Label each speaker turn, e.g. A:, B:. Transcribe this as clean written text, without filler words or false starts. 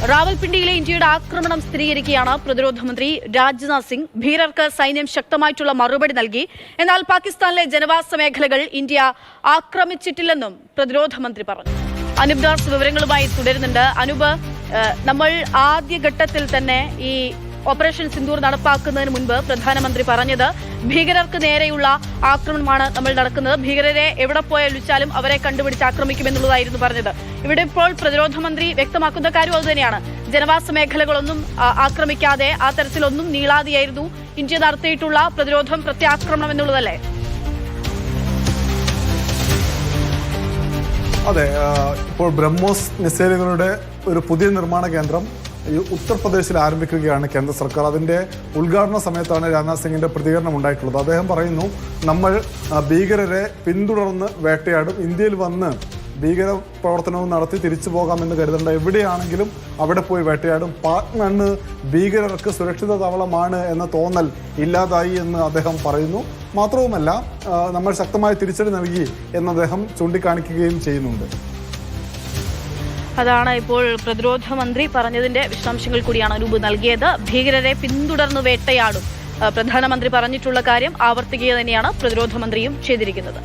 A: റാവൽപിണ്ടിയിലെ ഇന്ത്യയുടെ ആക്രമണം സ്ഥിരീകരിക്കുകയാണ് പ്രതിരോധ മന്ത്രി രാജ്നാഥ് സിംഗ്. ഭീകരർക്ക് സൈന്യം ശക്തമായിട്ടുള്ള മറുപടി നൽകി. എന്നാൽ പാകിസ്ഥാനിലെ ജനവാസ മേഖലകൾ ഇന്ത്യ ആക്രമിച്ചിട്ടില്ലെന്നും പ്രതിരോധ മന്ത്രി പറഞ്ഞു. അനൂപ് ദാസ് വിവരങ്ങളുമായി തുടരുന്നുണ്ട്. അനൂപ്, നമ്മൾ ആദ്യഘട്ടത്തിൽ തന്നെ ഈ ഓപ്പറേഷൻ സിന്ദൂർ നടപ്പാക്കുന്നതിന് മുൻപ് പ്രധാനമന്ത്രി പറഞ്ഞത് ഭീകരർക്ക് നേരെയുള്ള ആക്രമണമാണ് നമ്മൾ നടക്കുന്നത്, ഭീകരരെ എവിടെ പോയാലും അവരെ കണ്ടുപിടിച്ച് ആക്രമിക്കുമെന്നുള്ളതായിരുന്നു പറഞ്ഞത്. ഇവിടെ ഇപ്പോൾ പ്രതിരോധ മന്ത്രി വ്യക്തമാക്കുന്ന കാര്യം അതുതന്നെയാണ്. ജനവാസ മേഖലകളൊന്നും ആക്രമിക്കാതെ ആ തരത്തിലൊന്നും നീളാതെയായിരുന്നു ഇന്ത്യ നടത്തിയിട്ടുള്ള പ്രതിരോധം, പ്രത്യാക്രമണം എന്നുള്ളതല്ലേ?
B: അതെ, ഇപ്പോൾ ബ്രഹ്മോസ് മിസൈലുകളുടെ ഒരു പുതിയ നിർമ്മാണ കേന്ദ്രം ഉത്തർപ്രദേശിൽ ആരംഭിക്കുകയാണ് കേന്ദ്ര സർക്കാർ. അതിൻ്റെ ഉദ്ഘാടന സമയത്താണ് രാജ്നാഥ് സിംഗിൻ്റെ പ്രതികരണം ഉണ്ടായിട്ടുള്ളത്. അദ്ദേഹം പറയുന്നു, നമ്മൾ ഭീകരരെ പിന്തുടർന്ന് വേട്ടയാടും, ഇന്ത്യയിൽ വന്ന് ഭീകര പ്രവർത്തനവും നടത്തി തിരിച്ചു പോകാമെന്ന് കരുതേണ്ട, എവിടെയാണെങ്കിലും അവിടെ പോയി വേട്ടയാടും. പാക് മണ്ണ് ഭീകരർക്ക് സുരക്ഷിത താവളമാണ് എന്ന തോന്നൽ ഇല്ലാതായി എന്ന് അദ്ദേഹം പറയുന്നു. മാത്രവുമല്ല, നമ്മൾ ശക്തമായ തിരിച്ചടി നൽകി എന്ന് അദ്ദേഹം ചൂണ്ടിക്കാണിക്കുകയും ചെയ്യുന്നുണ്ട്.
A: അതാണ് ഇപ്പോൾ പ്രതിരോധ മന്ത്രി പറഞ്ഞതിന്റെ വിശദാംശങ്ങൾ കൂടിയാണ് അനൂപ് നൽകിയത്. ഭീകരരെ പിന്തുടർന്ന് വേട്ടയാടും പ്രധാനമന്ത്രി പറഞ്ഞിട്ടുള്ള കാര്യം ആവർത്തിക്കുക തന്നെയാണ് പ്രതിരോധ മന്ത്രിയും ചെയ്തിരിക്കുന്നത്.